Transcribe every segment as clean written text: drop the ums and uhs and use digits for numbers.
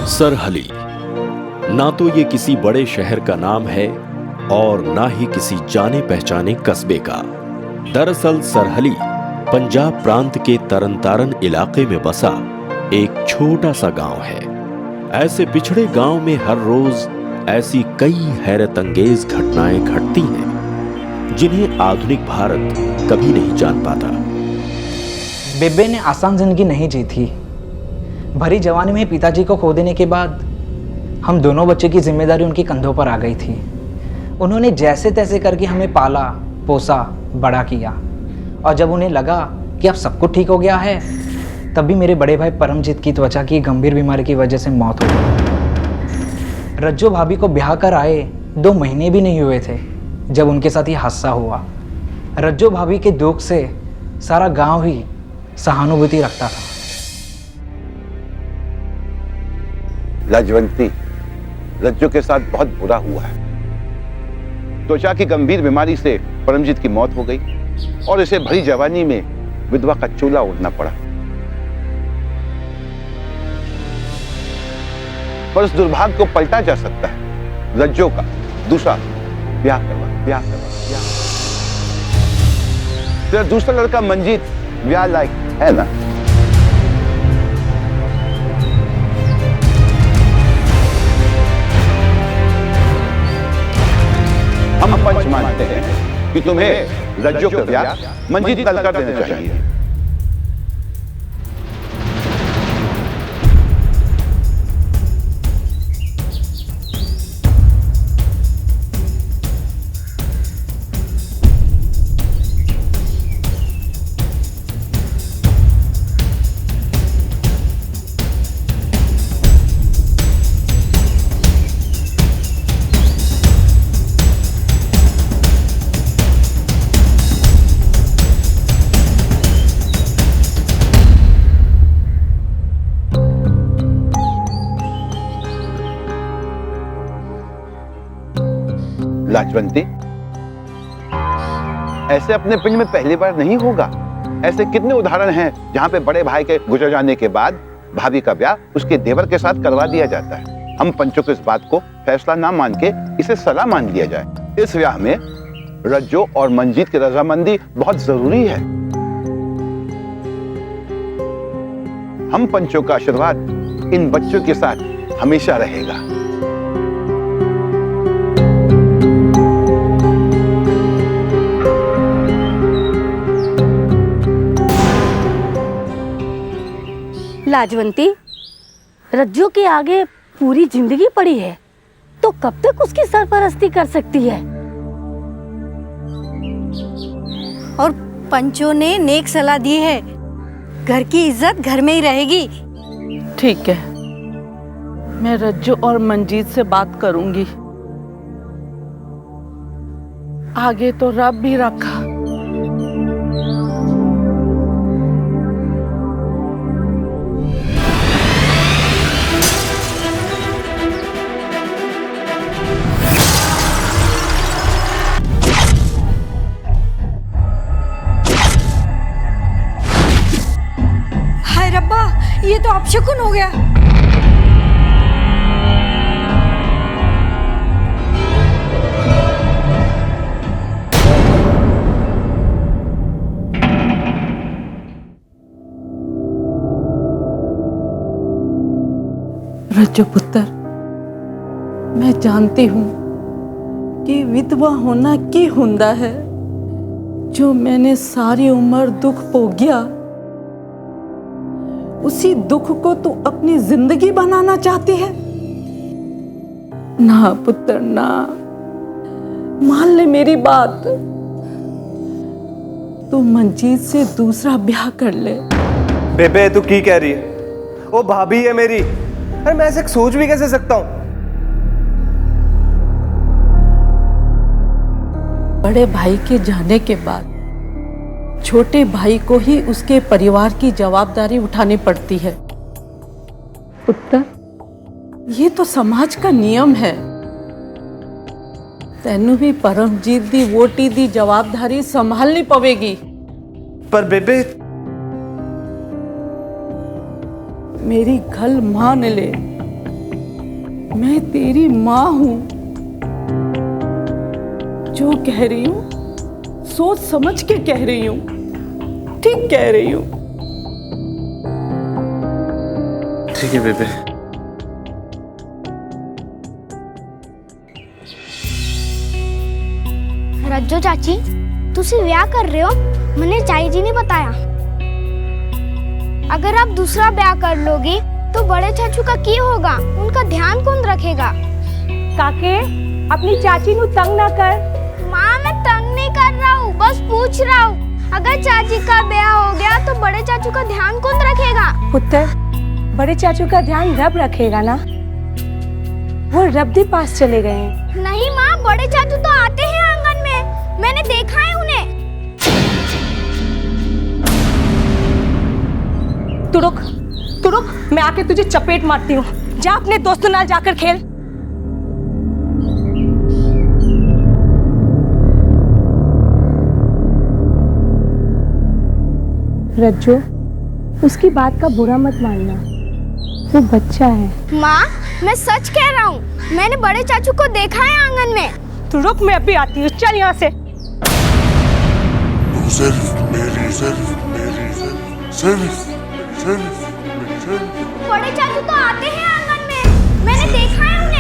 सरहली ना तो ये किसी बड़े शहर का नाम है और ना ही किसी जाने पहचाने कस्बे का। दरअसल सरहली पंजाब प्रांत के तरनतारन इलाके में बसा एक छोटा सा गांव है। ऐसे पिछड़े गांव में हर रोज ऐसी कई हैरत अंगेज घटनाएं घटती हैं जिन्हें आधुनिक भारत कभी नहीं जान पाता। बेबे ने आसान जिंदगी नहीं जी थी। भरी जवानी में पिताजी को खो देने के बाद हम दोनों बच्चे की जिम्मेदारी उनके कंधों पर आ गई थी। उन्होंने जैसे तैसे करके हमें पाला पोसा बड़ा किया, और जब उन्हें लगा कि अब सब कुछ ठीक हो गया है, तब भी मेरे बड़े भाई परमजीत की त्वचा की गंभीर बीमारी की वजह से मौत हो गई। रज्जो भाभी को ब्याह कर आए 2 महीने भी नहीं हुए थे जब उनके साथ ये हादसा हुआ। रज्जो भाभी के दुख से सारा गांव ही सहानुभूति रखता था। लाजवंती, रज्जो के साथ बहुत बुरा हुआ है। त्वचा की गंभीर बीमारी से परमजीत की मौत हो गई और इसे भरी जवानी में विधवा का चूल्हा ओढ़ना पड़ा। पर उस दुर्भाग्य को पलटा जा सकता है। रज्जो का दूसरा ब्याह करवा। तेरा दूसरा लड़का मंजीत ब्याह लायक है ना? हम पंच मानते हैं कि तुम्हें रज्जो का ब्याह मंजीत कल कर देना चाहिए। लाजवंती, ऐसे अपने पिंड में पहली बार नहीं होगा। ऐसे कितने उदाहरण हैं जहां पे बड़े भाई के गुजर जाने के बाद भाभी का ब्याह उसके देवर के साथ करवा दिया जाता है। हम पंचों को इस बात को फैसला ना मान के इसे सलाह मान लिया जाए। इस ब्याह में रज्जो और मंजीत की रजामंदी बहुत जरूरी है। हम पंचों का आशीर्वाद इन बच्चों के साथ हमेशा रहेगा। लाजवंती, रज्जो के आगे पूरी जिंदगी पड़ी है तो कब तक उसकी सरपरस्ती कर सकती है? और पंचों ने नेक सलाह दी है, घर की इज्जत घर में ही रहेगी। ठीक है, मैं रज्जो और मंजीत से बात करूंगी। आगे तो रब भी रखा। ये तो अपशकुन हो गया। रज्जो पुत्र, मैं जानती हूँ कि विधवा होना की हुंदा है। जो मैंने सारी उम्र दुख भोग्या, उसी दुख को तू अपनी जिंदगी बनाना चाहती है? ना पुत्र ना, मान ले मेरी बात। तू मंजीत से दूसरा ब्याह कर ले। बेबे तू की कह रही है? वो भाभी है मेरी। अरे मैं ऐसे सोच भी कैसे सकता हूं? बड़े भाई के जाने के बाद छोटे भाई को ही उसके परिवार की जवाबदारी उठानी पड़ती है। पुत्र, ये तो समाज का नियम है। तेनू भी परमजीत दी वोटी दी जवाबदारी संभालनी पवेगी। पर बेबे, मेरी गल मान ले। मैं तेरी माँ हूं। जो कह रही हूं सोच समझ के कह रही हूं, ठीक कह रही हूं। ठीक है बेबे। रज्जो चाची, तुसी ब्याह कर रहे हो, मैंने चाची जी ने बताया। अगर आप दूसरा ब्याह कर लोगी तो बड़े चाचू का क्या होगा? उनका ध्यान कौन रखेगा? काके, अपनी चाची नु तंग ना कर। माँ, मैं तंग नहीं कर रहा हूँ, बस पूछ रहा हूँ। अगर चाची का ब्याह हो गया तो बड़े चाचू का ध्यान कौन रखेगा? पुत्र, बड़े चाचू का ध्यान रब रखेगा ना। वो रब के पास चले गए हैं। नहीं माँ, बड़े चाचू तो आते हैं आंगन में, मैंने देखा है उन्हें। तू रुक, तू रुक, मैं आके तुझे चपेट मारती हूँ। जा अपने दोस्तों नाल जाकर खेल। रज्जो, उसकी बात का बुरा मत मानना, वो बच्चा है। माँ, मैं सच कह रहा हूँ, मैंने बड़े चाचू को देखा है आंगन में। तू रुक, मैं अभी आती हूँ, चल यहाँ से। बड़े चाचू तो आते हैं आंगन में, मैंने देखा है उन्हें।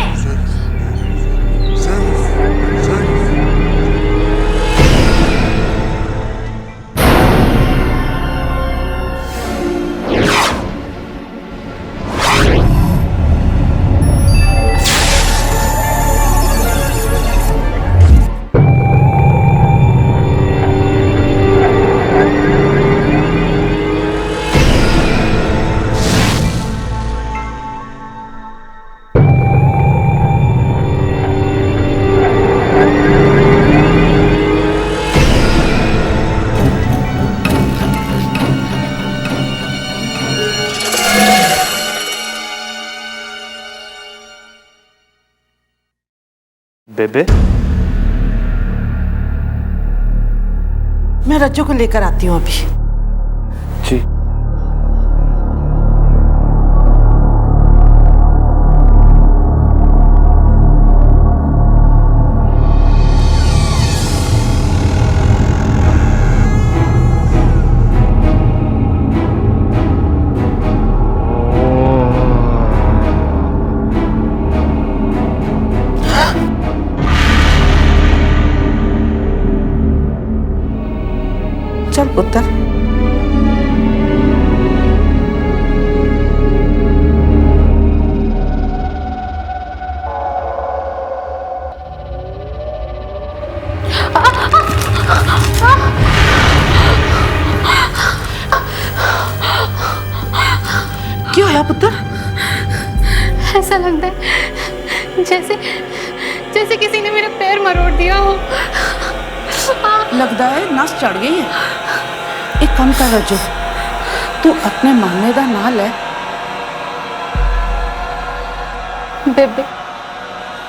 बेबे, मैं रज्जो को लेकर आती हूँ अभी। जी। चल पुत्र। क्यों है पुत्र? ऐसा लगता है जैसे किसी ने मेरा पैर मरोड़ दिया हो। लगता है नस चढ़ गई है। एक काम कर रज्जो, तू अपने मामे दा नाम ले। बेबे,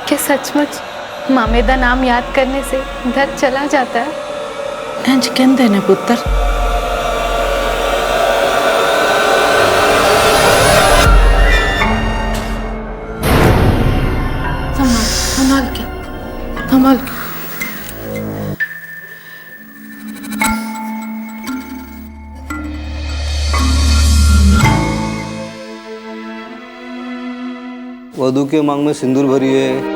क्या सचमुच मामे दा नाम याद करने से दर्द चला जाता है? इंज कहंदे ने पुत्र। संभाल के, संभाल के। वधू के मांग में सिंदूर भरी है।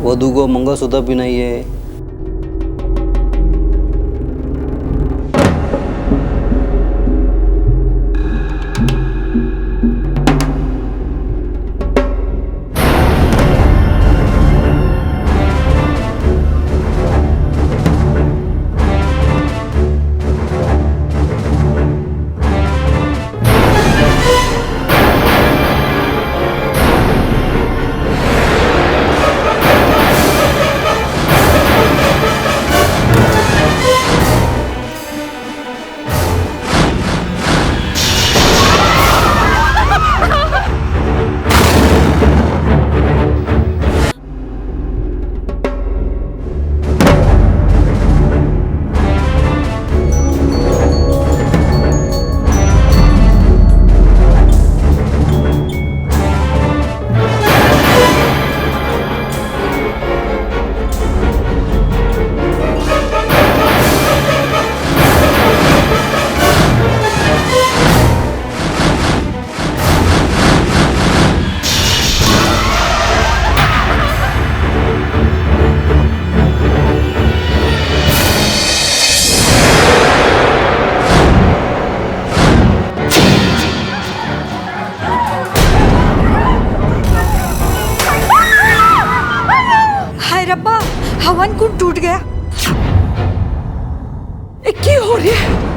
वधू को मंगलसूत्र पहनाइए। हवन कुंड टूट गया। की हो रही है?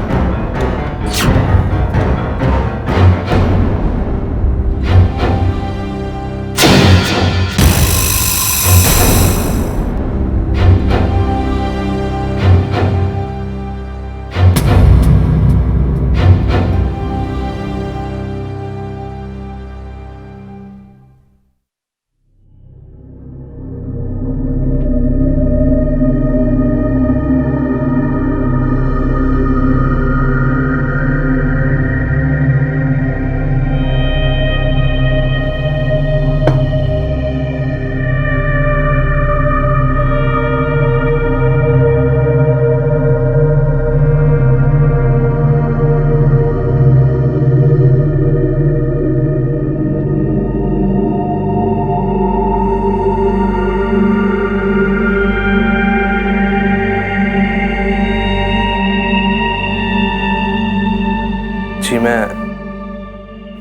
जी मैं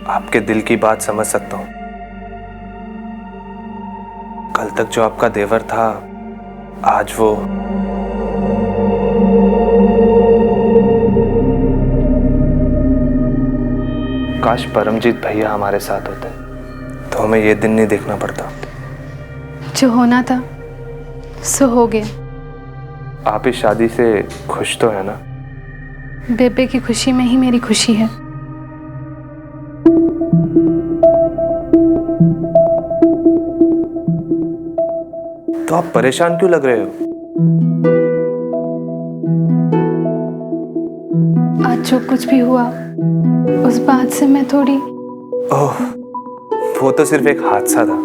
आपके दिल की बात समझ सकता हूं। कल तक जो आपका देवर था, आज वो काश परमजीत भैया हमारे साथ होते तो हमें ये दिन नहीं देखना पड़ता। जो होना था सो हो गया। आप इस शादी से खुश तो है ना? बेबे की खुशी में ही मेरी खुशी है। तो आप परेशान क्यों लग रहे हो? आज जो कुछ भी हुआ उस बात से मैं थोड़ी... ओह, वो तो सिर्फ एक हादसा था।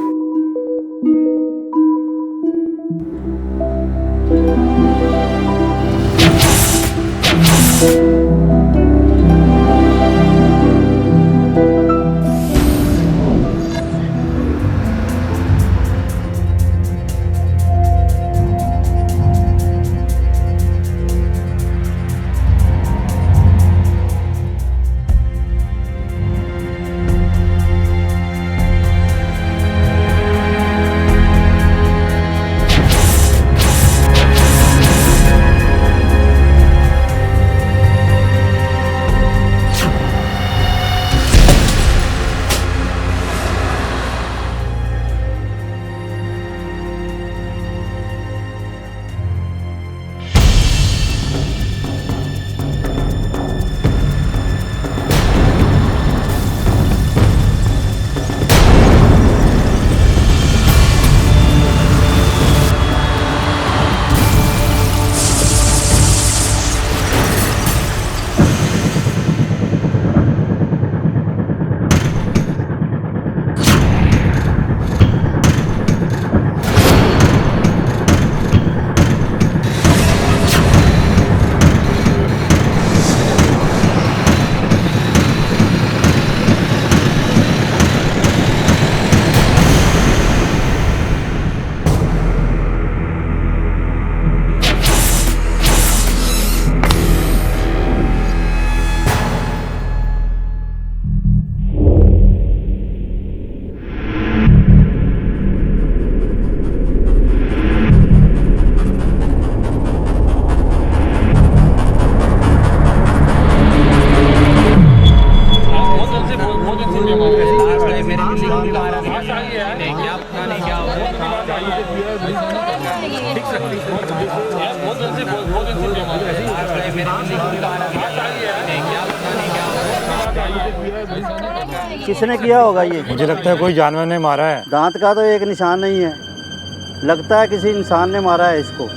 किसने किया होगा ये? मुझे लगता है कोई जानवर ने मारा है। दांत का तो एक निशान नहीं है, लगता है किसी इंसान ने मारा है इसको।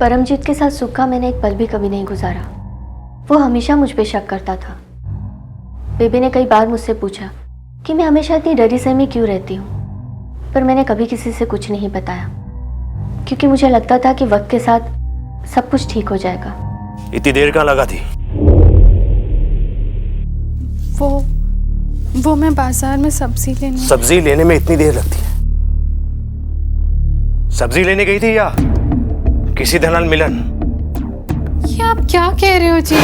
परमजीत के साथ सुख का मैंने एक पल भी कभी नहीं गुजारा। वो हमेशा मुझ पे शक करता था। बेबी ने कई बार मुझसे पूछा कि मैं हमेशा इतनी डरी सहमी क्यों रहती हूँ, पर मैंने कभी किसी से कुछ नहीं बताया, क्योंकि मुझे लगता था कि वक्त के साथ सब कुछ ठीक हो जाएगा। इतनी देर कहाँ लगा थी? वो मैं बाजार में सब्जी लेने में इतनी देर लगती है? सब्जी लेने गई थी या किसी दलाल मिलन? ये आप क्या कह रहे हो जी?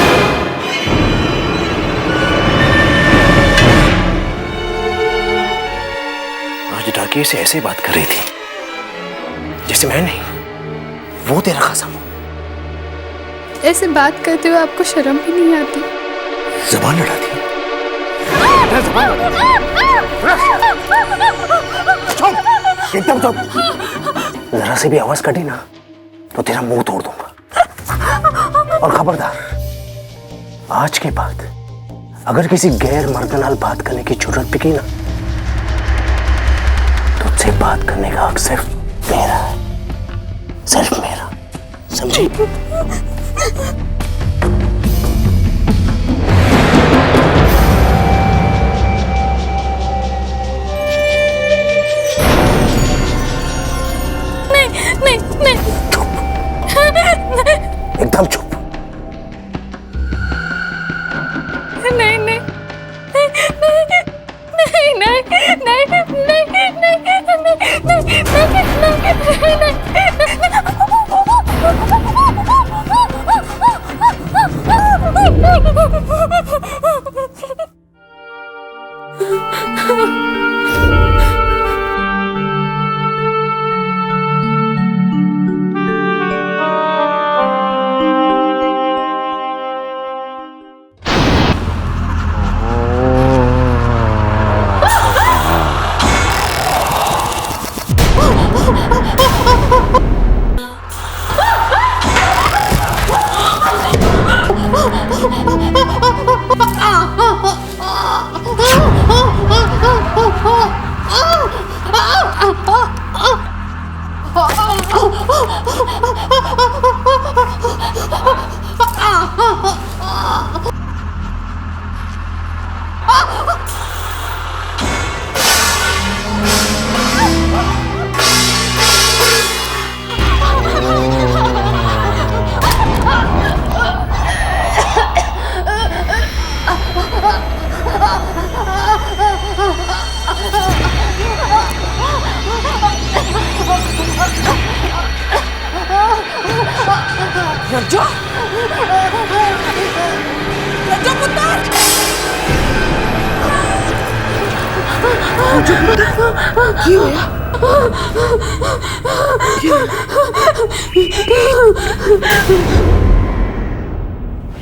आज डाकिये से ऐसे बात कर रही थी जैसे मैं नहीं, वो तेरा खासा। ऐसे बात करते हुए आपको शर्म भी नहीं आती? जबान लड़ाती है। एकदम चुप। जरा से भी आवाज कटी ना तो तेरा मुंह तोड़ दूंगा। और खबरदार, आज के बाद अगर किसी गैर मर्द नाल बात करने की जरूरत भी की ना, तुझसे बात करने का हक सिर्फ मेरा है, सिर्फ मेरा। समझी? नहीं। चुप। एकदम चुप।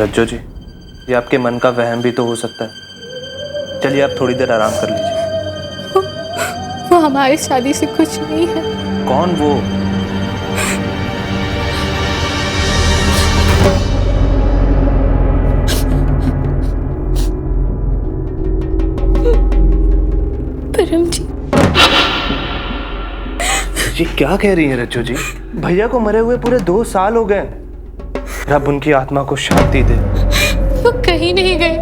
रज्जो जी, ये आपके मन का वहम भी तो हो सकता है। चलिए आप थोड़ी देर आराम कर लीजिए। वो हमारी शादी से कुछ नहीं है। कौन वो? परमजीत। ये क्या कह रही हैं रज्जो जी? भैया को मरे हुए पूरे 2 साल हो गए। रब उनकी आत्मा को शांति दे। वो कहीं नहीं गए।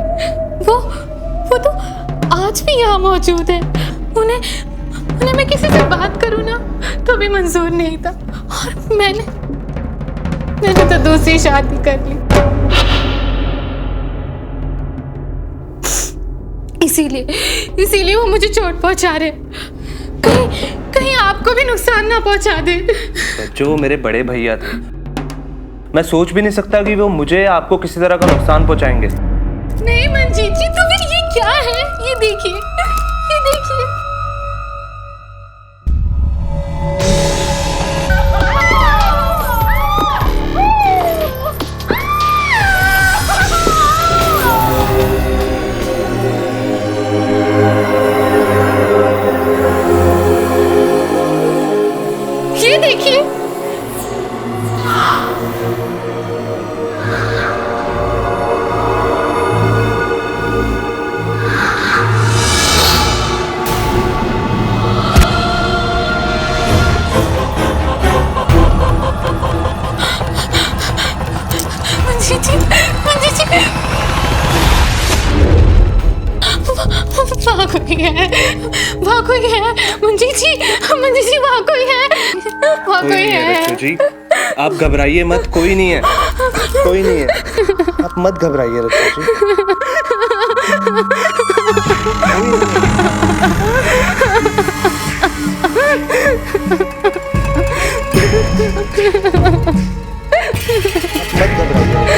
वो तो आज भी यहाँ मौजूद है। उन्हें मैं किसी से बात करूँ ना तो भी मंजूर नहीं था, और मैंने तो दूसरी शादी कर ली। इसीलिए वो मुझे चोट पहुंचा रहे। कहीं आपको भी नुकसान ना पहुंचा दे। जो मेरे बड़े भैया थे, मैं सोच भी नहीं सकता कि वो मुझे आपको किसी तरह का नुकसान पहुंचाएंगे। नहीं मंजीत जी, तो फिर ये क्या है? ये देखिए। ये देखिए। कोई है, वहाँ कोई है। मंजी जी वहाँ कोई है, वहाँ कोई है। रज्जू जी आप घबराइए मत, कोई नहीं है, कोई नहीं है, आप मत घबराइए रज्जू जी। मत घबराइए।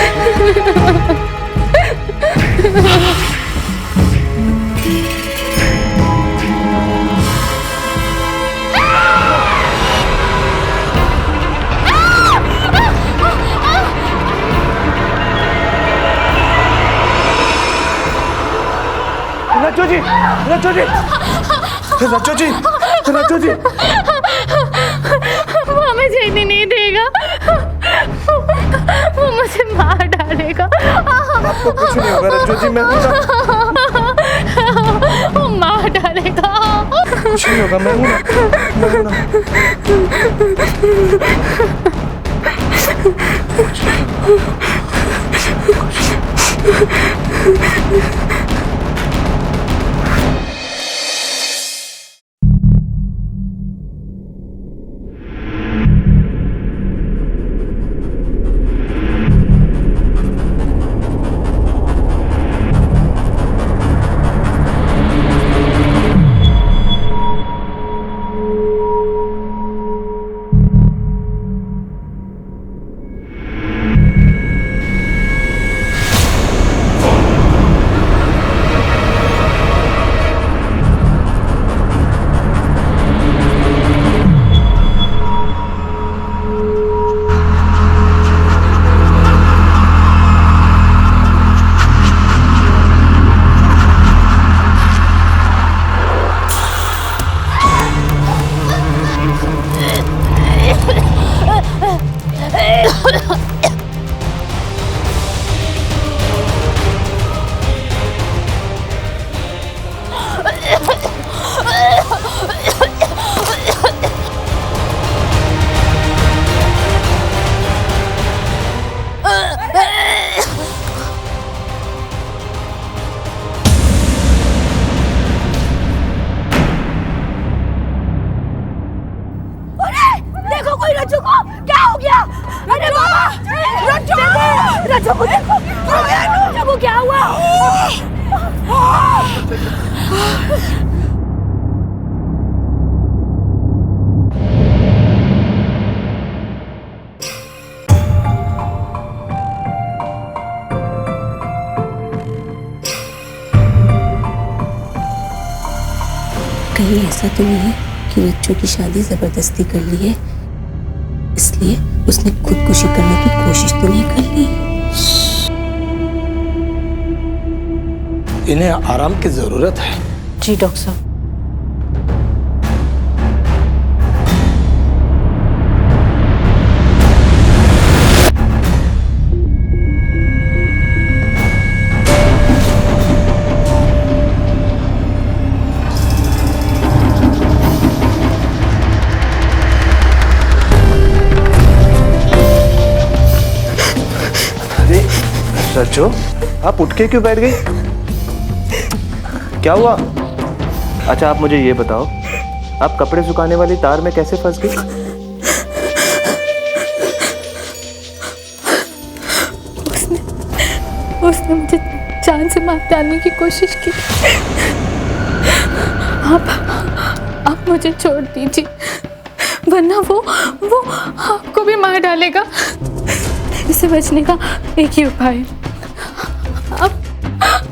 रज्जू जी, रज्जू जी, रज्जू जी, रज्जू जी, वो हमें जीने नहीं देगा, वो मुझे मार डालेगा। आपको कुछ नहीं होगा रज्जू जी, मैं हूं ना। वो मार डालेगा। कुछ नहीं होगा, मैं हूं ना, मैं हूं ना। कहीं ऐसा तो नहीं है कि रज्जू की शादी जबरदस्ती कर ली है, इसलिए उसने खुदकुशी करने की कोशिश तो नहीं कर ली? इन्हें आराम की जरूरत है। जी डॉक्टर साहब। रज्जू आप उठ के क्यों बैठ गई? क्या हुआ? अच्छा आप मुझे ये बताओ, आप कपड़े सुखाने वाली तार में कैसे फंस गई? उसने मुझे जान से मार डालने की कोशिश की। आप मुझे छोड़ दीजिए, वरना वो आपको भी मार डालेगा। इससे बचने का एक ही उपाय है,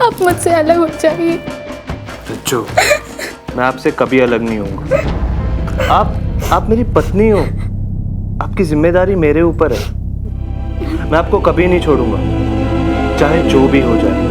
आप मुझसे अलग हो जाइए। रज्जू मैं आपसे कभी अलग नहीं होऊंगा। आप मेरी पत्नी हो, आपकी जिम्मेदारी मेरे ऊपर है। मैं आपको कभी नहीं छोड़ूंगा, चाहे जो भी हो जाए।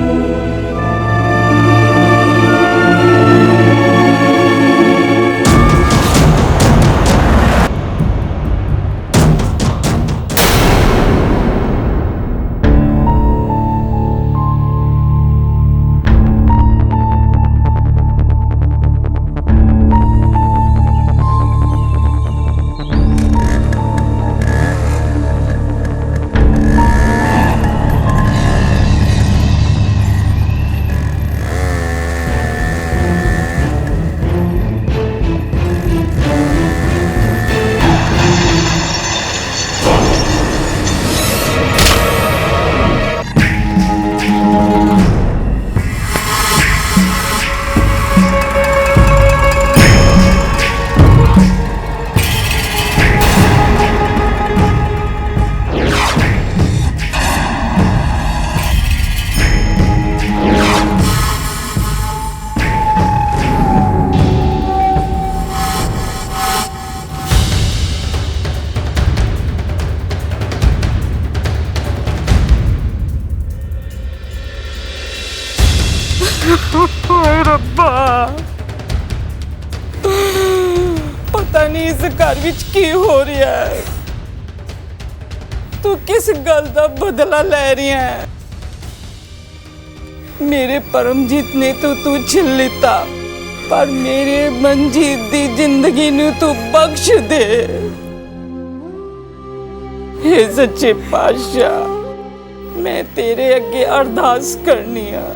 घर विच की हो रहा है? तू किस गल दा बदला ले रही है? मेरे परमजीत ने तो तू छीन लिता, पर मेरे मनजीत दी जिंदगी नू तू बख्श दे। हे सच्चे पातशाह, मैं तेरे अगे अरदास करनी आ,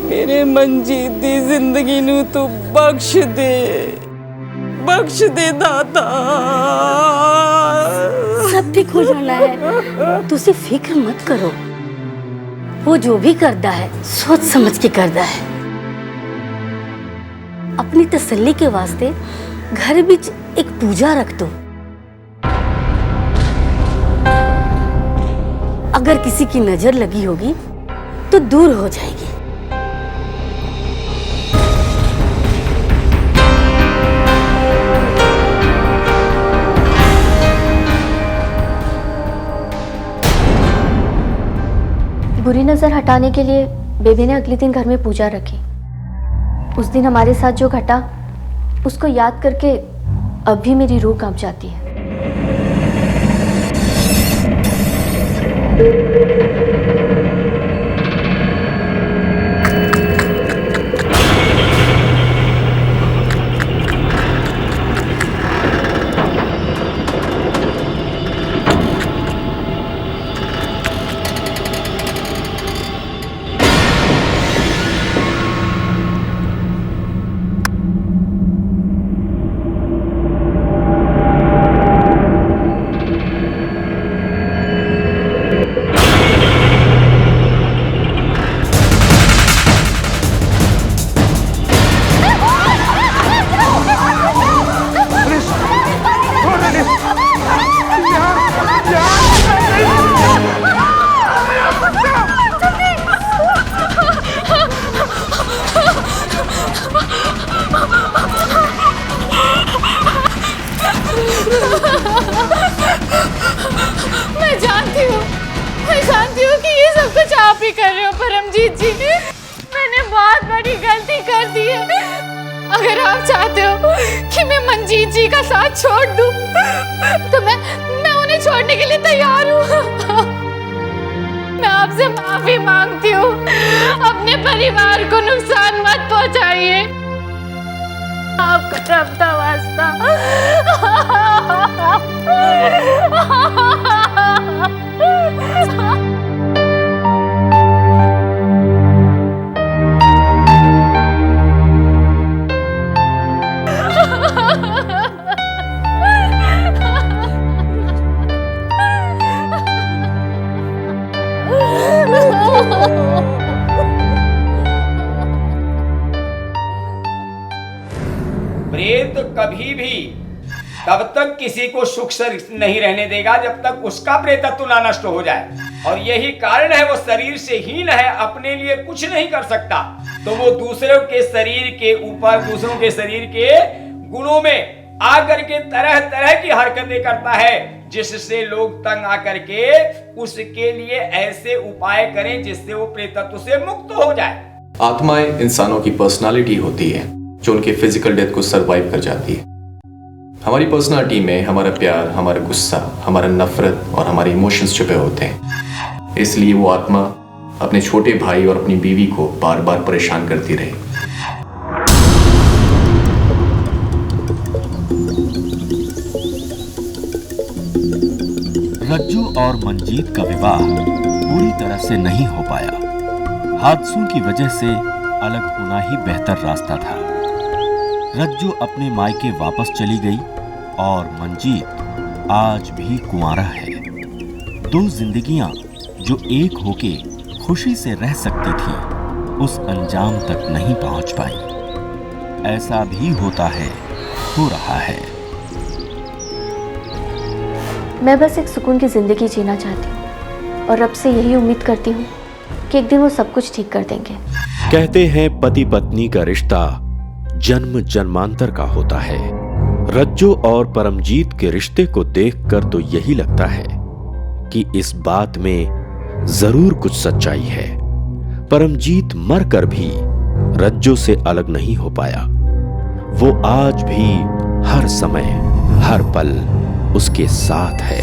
मेरे मनजीत दी जिंदगी नू तू बख्श दे दाता। सब ठीक हो जाना है, तुसी फिक्र मत करो। वो जो भी करता है सोच समझ के करता है। अपनी तसल्ली के वास्ते घर बिच एक पूजा रख दो। अगर किसी की नजर लगी होगी तो दूर हो जाएगी। बुरी नजर हटाने के लिए बेबी ने अगले दिन घर में पूजा रखी। उस दिन हमारे साथ जो घटा उसको याद करके अब भी मेरी रूह कांप जाती है। मैं जानती हूँ कि ये सब कुछ आप ही कर रहे हो परमजीत जी। मैंने बहुत बड़ी गलती कर दी है। अगर आप चाहते हो कि मैं मनजीत जी का साथ छोड़ दूं, तो मैं उन्हें छोड़ने के लिए तैयार हूँ। मैं आपसे माफी मांगती हूँ। अपने परिवार को नुकसान मत पहुंचाइए। आपका रब का वास्ता। प्रेत कभी भी तब तक किसी को सुख से नहीं रहने देगा जब तक उसका प्रेतत्व ना नष्ट हो जाए, और यही कारण है वो शरीर से हीन है, अपने लिए कुछ नहीं कर सकता, तो वो दूसरों के शरीर के ऊपर, दूसरों के शरीर के गुणों में आकर के तरह तरह की हरकतें करता है, जिससे लोग तंग आकर के उसके लिए ऐसे उपाय करें जिससे वो प्रेतत्व से मुक्त हो जाए। आत्माएं इंसानों की पर्सनालिटी होती है जो उनके फिजिकल डेथ को सरवाइव कर जाती है। हमारी पर्सनालिटी में हमारा प्यार, हमारा गुस्सा, हमारा नफरत और हमारे इमोशंस छुपे होते हैं। इसलिए वो आत्मा अपने छोटे भाई और अपनी बीवी को बार बार परेशान करती रही। रज्जू और मंजीत का विवाह पूरी तरह से नहीं हो पाया। हादसों की वजह से अलग होना ही बेहतर रास्ता था। रज्जू अपने मायके वापस चली गई और मंजीत आज भी कुंवारा है। दो जिंदगियां जो एक होके खुशी से रह सकती थी, उस अंजाम तक नहीं पहुंच पाई। ऐसा भी होता है, हो रहा है। मैं बस एक सुकून की जिंदगी जीना चाहती हूँ और रब से यही उम्मीद करती हूँ कि एक दिन वो सब कुछ ठीक कर देंगे। कहते हैं पति पत्नी का रिश्ता जन्म जन्मांतर का होता है। रज्जू और परमजीत के रिश्ते को देखकर तो यही लगता है कि इस बात में जरूर कुछ सच्चाई है। परमजीत मरकर भी रज्जू से अलग नहीं हो पाया। वो आज भी हर समय हर पल उसके साथ है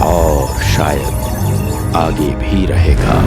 और शायद आगे भी रहेगा।